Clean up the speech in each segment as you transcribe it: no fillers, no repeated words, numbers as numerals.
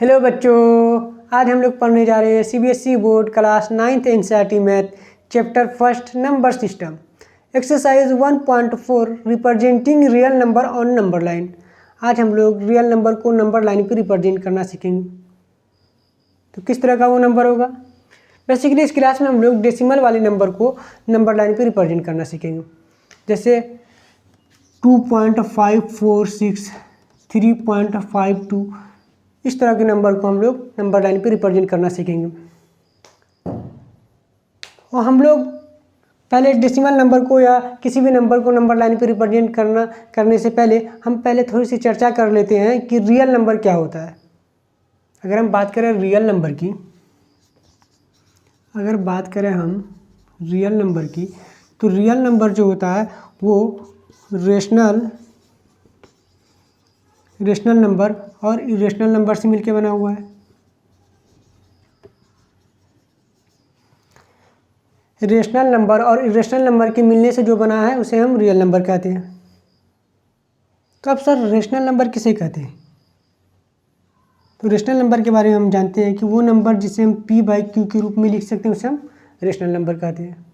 Hello बच्चों, आज हम लोग पढ़ने जा रहे हैं CBSE board class 9th NCERT math chapter first number system exercise 1.4 representing real number on number line. आज हम लोग रियल नंबर को नंबर लाइन पे रिप्रेजेंट करना सीखेंगे। तो किस तरह का वो नंबर होगा? बेसिकली इस क्लास में हम लोग डेसिमल वाले नंबर को नंबर लाइन पे रिप्रेजेंट करना सीखेंगे। जैसे 2.546, 3.52, इस तरह के नंबर को हम लोग नंबर लाइन पे रिप्रेजेंट करना सीखेंगे। और हम लोग पहले डेसिमल नंबर को या किसी भी नंबर को नंबर लाइन पे रिप्रेजेंट करने से पहले हम थोड़ी सी चर्चा कर लेते हैं कि रियल नंबर क्या होता है। अगर हम बात करें रियल नंबर की, तो रियल नंबर जो होता है वो रेशनल नंबर और इरेशनल नंबर से मिलकर बना हुआ है। रेशनल नंबर और इरेशनल नंबर के मिलने से जो बना है उसे हम रियल नंबर कहते हैं। तो अब सर रेशनल नंबर किसे कहते हैं? तो रेशनल नंबर के बारे में हम जानते हैं कि वो नंबर जिसे हम p/q के रूप में लिख सकते हैं उसे हम रेशनल नंबर कहते हैं,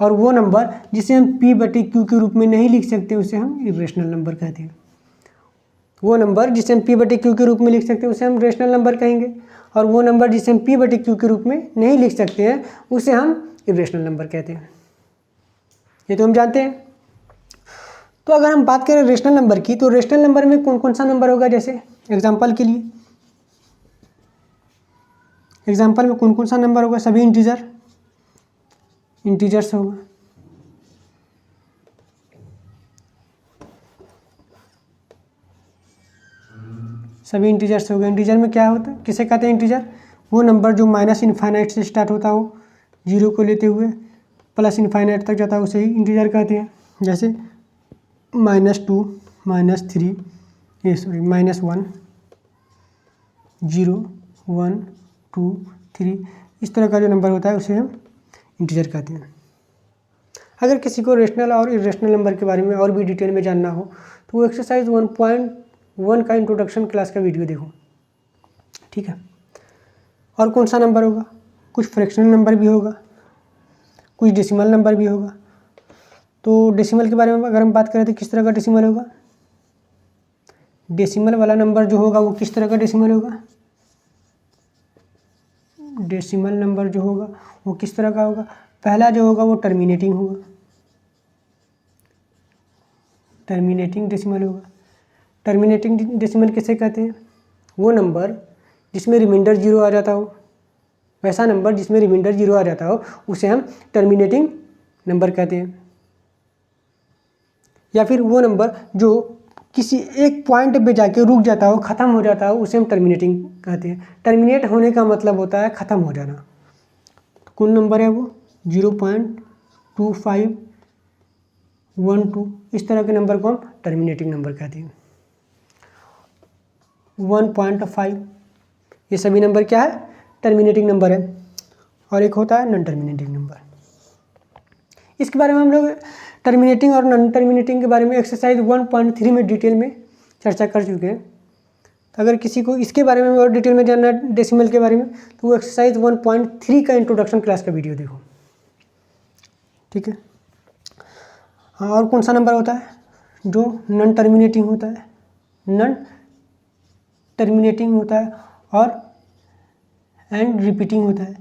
और वो नंबर जिसे हम p/q के रूप में नहीं लिख सकते उसे हम इरेशनल नंबर कहते हैं। वो नंबर जिसे हम p/q के रूप में लिख सकते हैं उसे हम रेशनल नंबर कहेंगे, और वो नंबर जिसे हम p/q के रूप में नहीं लिख सकते हैं उसे हम इरेशनल नंबर कहते हैं। ये तो हम जानते हैं। तो अगर हम बात करें रेशनल नंबर की, तो रेशनल नंबर में कौन कौन सा नंबर होगा? जैसे एग्जाम्पल के लिए, एग्जाम्पल में कौन कौन सा नंबर होगा? सभी इंटीजर्स होगा। सभी इंटीजर्स हो गए। इंटीजर में क्या होता है, किसे कहते हैं इंटीजर? वो नंबर जो माइनस इनफाइनाइट से स्टार्ट होता हो, जीरो को लेते हुए प्लस इनफाइनाइट तक जाता है, उसे ही इंटीजर कहते हैं। जैसे -2, -3, -1, 0, 1, 2, 3, इस तरह का जो नंबर होता है उसे हम इंटीजर कहते हैं। अगर किसी को रेशनल और इरेशनल नंबर के बारे में और भी डिटेल में जानना हो तो वो एक्सरसाइज 1.1 का इंट्रोडक्शन क्लास का वीडियो देखो, ठीक है। और कौन सा नंबर होगा? कुछ फ्रैक्शनल नंबर भी होगा, कुछ डेसिमल नंबर भी होगा। तो डेसिमल के बारे में अगर हम बात करें तो किस तरह का डेसिमल होगा? डेसिमल वाला नंबर जो होगा वो किस तरह का डेसिमल होगा? डेसिमल नंबर जो होगा वो किस तरह का होगा? पहला जो होगा वो टर्मिनेटिंग होगा, टर्मिनेटिंग डेसिमल होगा। टर्मिनेटिंग डेसिमल किसे कहते हैं? वो नंबर जिसमें रिमाइंडर 0 आ जाता हो, वैसा नंबर जिसमें रिमाइंडर 0 आ जाता हो उसे हम टर्मिनेटिंग नंबर कहते हैं। या फिर वो नंबर जो किसी एक पॉइंट पे जाके रुक जाता हो, ख़त्म हो जाता हो, उसे हम टर्मिनेटिंग कहते हैं। टर्मिनेट होने का मतलब होता है ख़त्म हो जाना। तो कौन नंबर है वो? 0.2512, इस तरह के नंबर को हम टर्मिनेटिंग नंबर कहते हैं। 1.5, ये सभी नंबर क्या है? टर्मिनेटिंग नंबर है। और एक होता है नॉन टर्मिनेटिंग नंबर। इसके बारे में हम लोग टर्मिनेटिंग और नॉन टर्मिनेटिंग के बारे में एक्सरसाइज 1.3 में डिटेल में चर्चा कर चुके हैं। तो अगर किसी को इसके बारे में और डिटेल में जानना है डेसिमल के बारे में तो वो एक्सरसाइज 1.3 का इंट्रोडक्शन क्लास का वीडियो देखो, ठीक है। हाँ, और कौन सा नंबर होता है जो नॉन टर्मिनेटिंग होता है? नॉन टर्मिनेटिंग होता है और एंड रिपीटिंग होता है।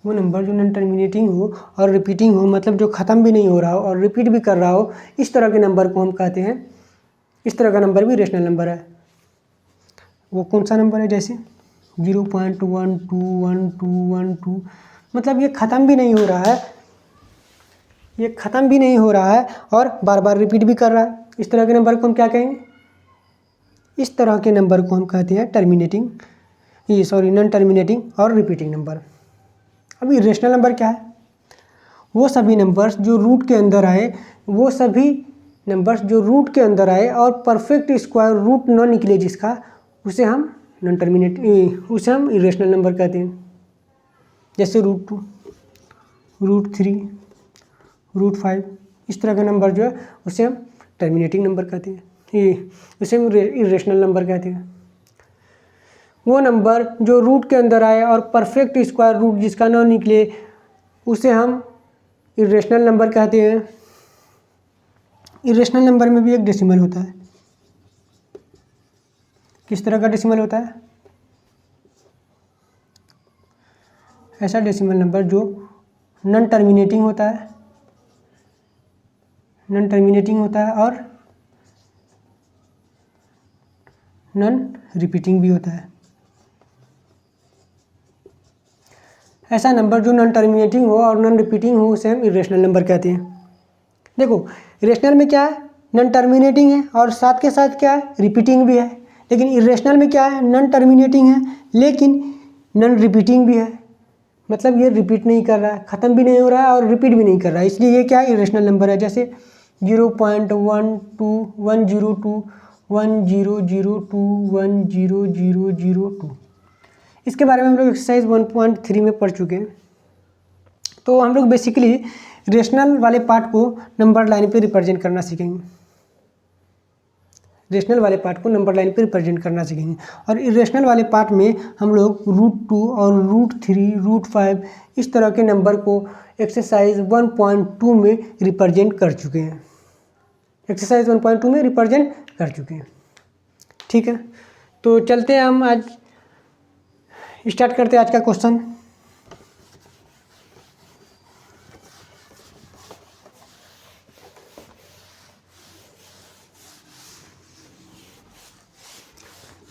वो नंबर जो नॉन टर्मिनेटिंग हो और रिपीटिंग हो, मतलब जो ख़त्म भी नहीं हो रहा हो और रिपीट भी कर रहा हो, इस तरह के नंबर को हम कहते हैं। इस तरह का नंबर भी रेशनल नंबर है। वो कौन सा नंबर है? जैसे 0.121212, मतलब ये ख़त्म भी नहीं हो रहा है, और बार बार रिपीट भी कर रहा है। इस तरह के नंबर को हम क्या कहेंगे? इस तरह के नंबर को हम कहते हैं नॉन टर्मिनेटिंग और रिपीटिंग नंबर। अभी रेशनल नंबर क्या है? वो सभी नंबर्स जो रूट के अंदर आए और परफेक्ट स्क्वायर रूट न निकले जिसका, उसे हम इरेशनल नंबर कहते हैं। जैसे √2, √3, √5, इस तरह का नंबर जो है उसे हम टर्मिनेटिंग नंबर कहते हैं। इसे हम इरेशनल नंबर कहते हैं। वो नंबर जो रूट के अंदर आए और परफेक्ट स्क्वायर रूट जिसका ना निकले उसे हम इरेशनल नंबर कहते हैं। इरेशनल नंबर में भी एक डेसिमल होता है। किस तरह का डेसिमल होता है? ऐसा डेसिमल नंबर जो नॉन टर्मिनेटिंग होता है, नॉन टर्मिनेटिंग होता है और नॉन रिपीटिंग भी होता है। ऐसा नंबर जो नॉन टर्मिनेटिंग हो और नॉन रिपीटिंग हो उसे हम इरेशनल नंबर कहते हैं। देखो इरेशनल में क्या है, नॉन टर्मिनेटिंग है और साथ के साथ क्या है, रिपीटिंग भी है। लेकिन इरेशनल में क्या है, नॉन टर्मिनेटिंग है लेकिन नॉन रिपीटिंग भी है। मतलब ये रिपीट नहीं कर रहा है, ख़त्म भी नहीं हो रहा है और रिपीट भी नहीं कर रहा है, इसलिए ये क्या है, इरेशनल नंबर है। जैसे 0.12102 1002 10002। इसके बारे में हम लोग एक्सरसाइज 1.3 में पढ़ चुके हैं। तो हम लोग बेसिकली रेशनल वाले पार्ट को नंबर लाइन पे रिप्रेजेंट करना सीखेंगे। रेशनल वाले पार्ट को नंबर लाइन पे रिप्रेजेंट करना सीखेंगे और इरेशनल वाले पार्ट में हम लोग √2 और √3 √5 इस तरह के नंबर को एक्सरसाइज 1.2 में रिप्रेजेंट कर चुके हैं। एक्सरसाइज 1.2 में रिप्रेजेंट कर चुके हैं। ठीक है, तो चलते हैं, हम आज स्टार्ट करते हैं आज का क्वेश्चन।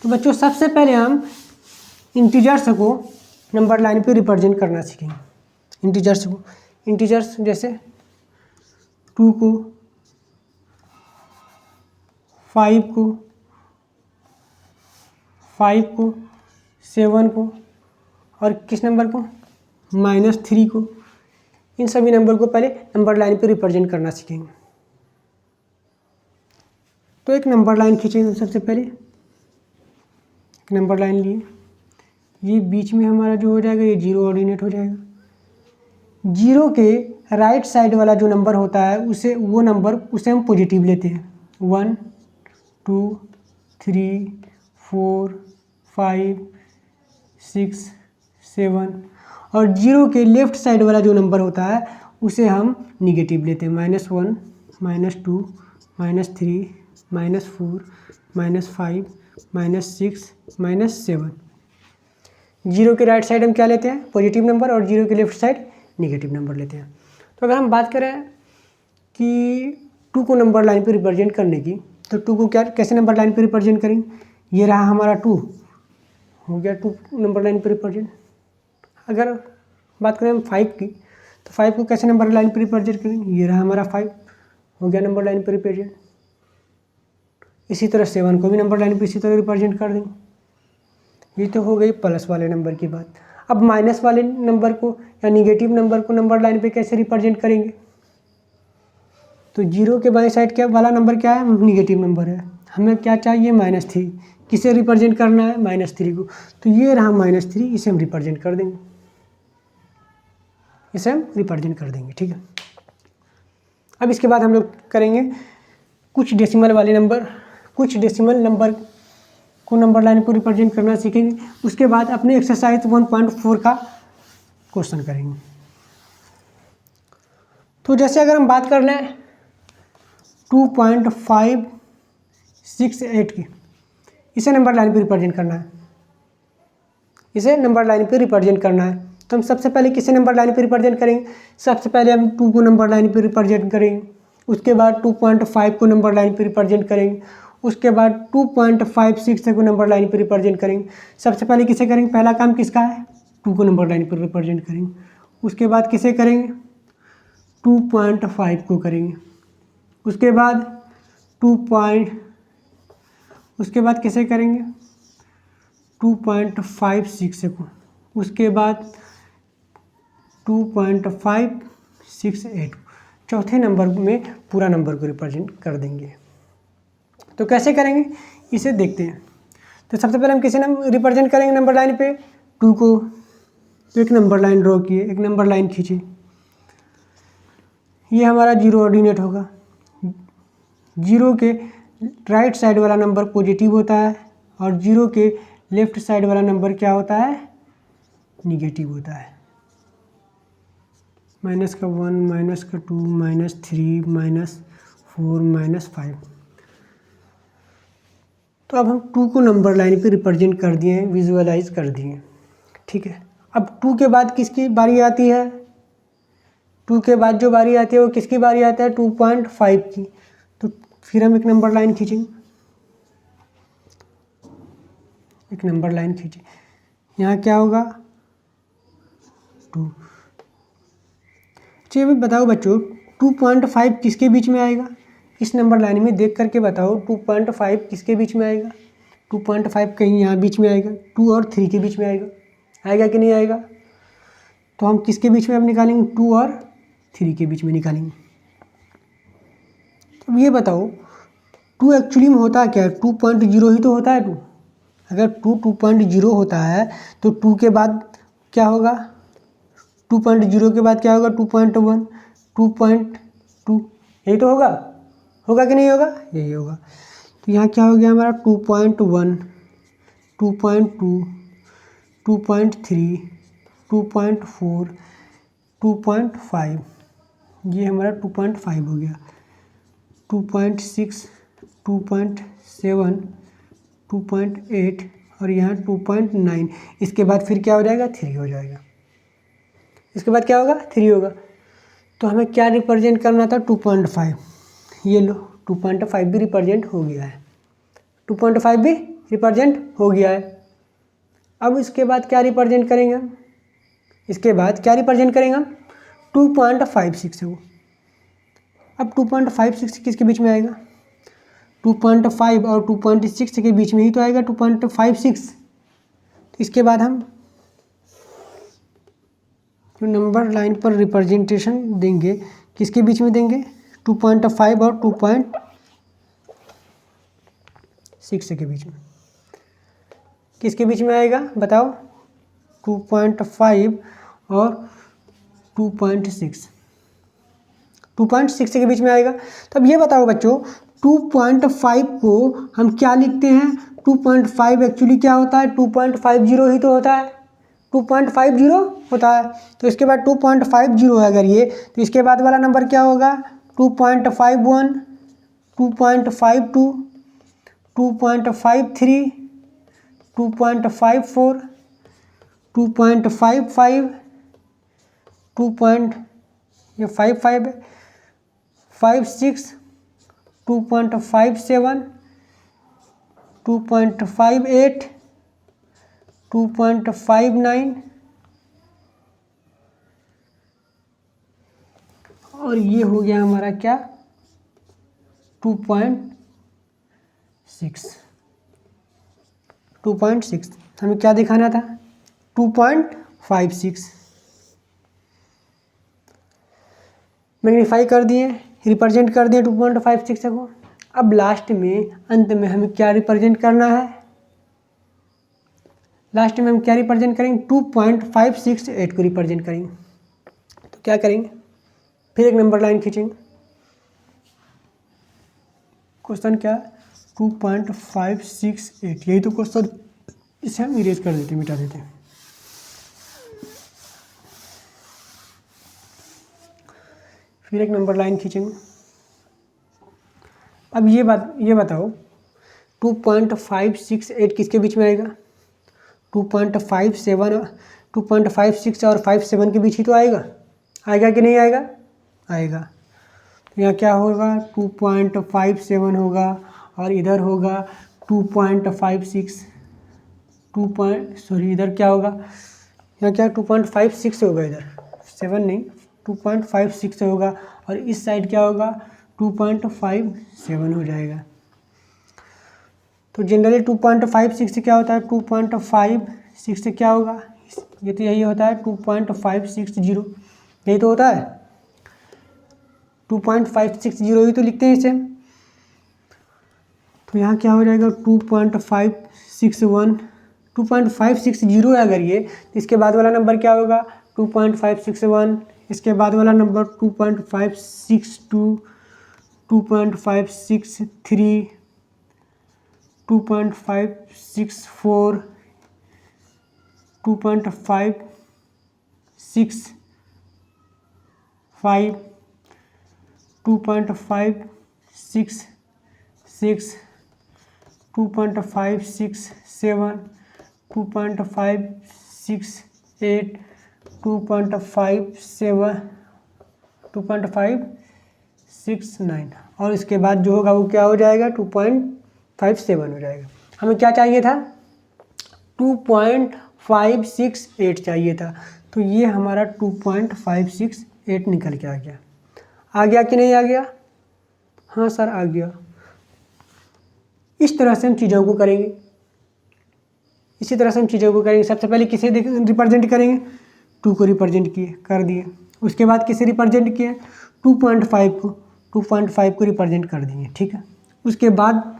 तो बच्चों सबसे पहले हम इंटीजर्स को नंबर लाइन पे रिप्रेजेंट करना सीखेंगे। इंटीजर्स जैसे 2 को, 5 को, 7 को और किस नंबर को, -3 को। इन सभी नंबर को पहले नंबर लाइन पे रिप्रेजेंट करना सीखेंगे। तो एक नंबर लाइन खींचेंगे सबसे पहले। एक नंबर लाइन लिए, ये बीच में हमारा जो हो जाएगा ये 0 ऑर्डिनेट हो जाएगा। 0 के राइट साइड वाला जो नंबर होता है उसे हम पॉजिटिव लेते हैं। 1 2 3 4 5 6 7 और 0 के लेफ्ट साइड वाला जो नंबर होता है उसे हम निगेटिव लेते हैं। -1 -2 -3 -4 -5 -6 -7। 0 के राइट साइड हम क्या लेते हैं, पॉजिटिव नंबर, और 0 के लेफ्ट साइड निगेटिव नंबर लेते हैं। तो अगर हम बात करें कि 2 को नंबर लाइन पे रिप्रेजेंट करने की, तो 2 को कैसे नंबर लाइन पे रिप्रेजेंट करेंगे। ये रहा हमारा 2, हो गया 2 नंबर लाइन पे रिप्रेजेंट। अगर बात करें हम 5 की, तो 5 को कैसे नंबर लाइन पे रिप्रेजेंट करेंगे। ये रहा हमारा 5, हो गया नंबर लाइन पे रिप्रेजेंट। इसी तरह 7 को भी नंबर लाइन पे इसी तरह रिप्रेजेंट कर देंगे। ये तो हो गई प्लस वाले नंबर की बात। अब माइनस वाले नंबर को या निगेटिव नंबर को नंबर लाइन पे कैसे रिप्रेजेंट करेंगे। तो 0 के बाएं साइड क्या वाला नंबर क्या है, निगेटिव नंबर है। हमें क्या चाहिए, -3। किसे रिप्रेजेंट करना है, -3 को। तो ये रहा -3, इसे हम रिप्रेजेंट कर देंगे, ठीक है। अब इसके बाद हम लोग करेंगे कुछ डेसिमल नंबर को नंबर लाइन को रिप्रेजेंट करना सीखेंगे। उसके बाद अपने एक्सरसाइज 1.4 का क्वेश्चन करेंगे। तो जैसे अगर हम बात कर लें 2.568 की, इसे नंबर लाइन पे रिप्रेजेंट करना है। तो हम सबसे पहले किसे नंबर लाइन पे रिप्रेजेंट करेंगे, सबसे पहले हम 2 को नंबर लाइन पे रिप्रेजेंट करेंगे। उसके बाद 2.5 को नंबर लाइन पे रिप्रेजेंट करेंगे। उसके बाद 2.56 को नंबर लाइन पे रिप्रेजेंट करेंगे। सबसे पहले किसे करेंगे, पहला काम किसका है, 2 को नंबर लाइन पर रिप्रेजेंट करेंगे। उसके बाद किसे करेंगे, 2.5 को करेंगे। उसके बाद किसे करेंगे, 2.56 को। उसके बाद 2.568, चौथे नंबर में पूरा नंबर को रिप्रेजेंट कर देंगे। तो कैसे करेंगे इसे देखते हैं। तो सबसे पहले हम किसे रिप्रेजेंट करेंगे नंबर लाइन पे, 2 को। तो एक नंबर लाइन ड्रॉ किए, एक नंबर लाइन खींचे। ये हमारा 0 ऑर्डिनेट होगा। 0 के राइट साइड वाला नंबर पॉजिटिव होता है और 0 के लेफ्ट साइड वाला नंबर क्या होता है, निगेटिव होता है। -1, -2, -3, -4, -5। तो अब हम 2 को नंबर लाइन पे रिप्रेजेंट कर दिए हैं, विजुअलाइज कर दिए, ठीक है। अब 2 के बाद किसकी बारी आती है, 2 के बाद जो बारी आती है वो किसकी बारी आता है, 2.5 की। तो फिर हम एक नंबर लाइन खींचेंगे, एक नंबर लाइन खींचे, यहाँ क्या होगा 2। चलिए अभी बताओ बच्चों 2.5 किसके बीच में आएगा, इस नंबर लाइन में देख करके बताओ 2.5 किसके बीच में आएगा। 2.5 कहीं यहाँ बीच में आएगा, 2 और 3 के बीच में आएगा, आएगा कि नहीं आएगा। तो हम किसके बीच में अब निकालेंगे, 2 और 3 के बीच में निकालेंगे। अब ये बताओ 2 एक्चुअली में होता है क्या, 2.0 ही तो होता है 2। अगर 2.0 होता है तो 2 के बाद क्या होगा, 2.0 के बाद क्या होगा, 2.1, 2.2, यही तो होगा, होगा कि नहीं होगा, यही होगा। तो यहाँ क्या हो गया हमारा 2.1, 2.2, 2.3, 2.4, 2.5, ये हमारा 2.5 हो गया, 2.6, 2.7, 2.8 और यहाँ 2.9। इसके बाद फिर क्या हो जाएगा, 3 हो जाएगा। इसके बाद क्या होगा, 3 होगा। तो हमें क्या रिप्रेजेंट करना था, 2.5। ये लो 2.5 भी रिप्रेजेंट हो गया है, 2.5 भी रिप्रेजेंट हो गया है। अब इसके बाद क्या रिप्रेजेंट करेंगे हम, इसके बाद क्या रिप्रेजेंट करेंगे हम, 2.56 है वो। अब 2.56 किसके बीच में आएगा, 2.5 और 2.6 के बीच में ही तो आएगा 2.56। तो इसके बाद हम जो नंबर लाइन पर रिप्रेजेंटेशन देंगे किसके बीच में देंगे, 2.5 और 2.6 के बीच में। किसके बीच में आएगा बताओ, 2.5 और 2.6, 2.6 के बीच में आएगा। तब ये बताओ बच्चों 2.5 को हम क्या लिखते हैं, 2.5 एक्चुअली क्या होता है, 2.50 ही तो होता है, 2.50 होता है। तो इसके बाद 2.50 है अगर ये, तो इसके बाद वाला नंबर क्या होगा, 2.51, 2.52, 2.53, 2.54, 2.55, 2.55, 56, 2.57, 2.58, 2.59 और ये हो गया हमारा क्या, 2.6। 2.6 हमें क्या दिखाना था, 2.56। मैग्नीफाई कर दिए, रिप्रेजेंट कर दिए 2.56 को। अब लास्ट में अंत में हमें क्या रिप्रेजेंट करना है, लास्ट में हम क्या रिप्रेजेंट करेंगे, 2.568 को रिप्रेजेंट करेंगे। तो क्या करेंगे, फिर एक नंबर लाइन खींचेंगे। क्वेश्चन क्या, 2.568, यही तो क्वेश्चन, इसे हम इरेज कर देते, मिटा देते हैं। फिर एक नंबर लाइन खींचेंगे। अब ये बताओ 2.568 किसके बीच में आएगा, 2.57, 2.56 और 57 के बीच ही तो आएगा, आएगा कि नहीं आएगा, आएगा। तो यहाँ क्या होगा, 2.57 होगा और इधर होगा 2.56, इधर क्या होगा, यहाँ क्या 2.56 होगा, इधर 7 नहीं 2.56 होगा और इस साइड क्या होगा 2.57 हो जाएगा। तो जनरली 2.56 से क्या होता है, 2.56 से क्या होगा, ये तो यही होता है 2.560, यही तो होता है 2.560 ही तो लिखते हैं इसे। तो यहाँ क्या हो जाएगा 2.561, 2.560 है अगर ये, तो इसके बाद वाला नंबर क्या होगा 2.561, इसके बाद वाला नंबर 2.562, 2.563, 2.564 2.565 2.566 2.567 2.568 2.569 और इसके बाद जो होगा वो क्या हो जाएगा 2.57 हो जाएगा। हमें क्या चाहिए था 2.568 चाहिए था, तो ये हमारा 2.568 निकल के आ गया कि नहीं आ गया? हाँ सर आ गया। इस तरह से हम चीज़ों को करेंगे, इसी तरह से हम चीज़ों को करेंगे। सबसे पहले किसे रिप्रेजेंट करेंगे? 2 को रिप्रेजेंट किए, कर दिए। उसके बाद किसे रिप्रेजेंट किए? 2.5 को रिप्रेजेंट कर देंगे, ठीक है। उसके बाद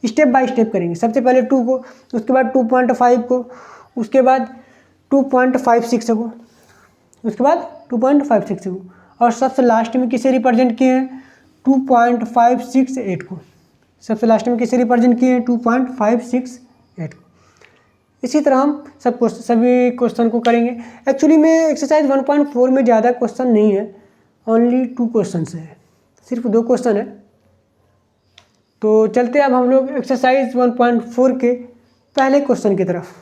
स्टेप बाय स्टेप करेंगे। सबसे पहले 2 को, उसके बाद 2.5 को, उसके बाद 2.56 को, उसके बाद 2.56 को, और सबसे लास्ट में किसे रिप्रेजेंट किए हैं? 2.568 को। सबसे लास्ट में किसे रिप्रेजेंट किए हैं? 2.568 को। इसी तरह हम सभी क्वेश्चन को करेंगे। एक्चुअली में एक्सरसाइज 1.4 में ज़्यादा क्वेश्चन नहीं है, ओनली 2 क्वेश्चन है, सिर्फ 2 क्वेश्चन है। तो चलते अब हम लोग एक्सरसाइज 1.4 के पहले क्वेश्चन की तरफ।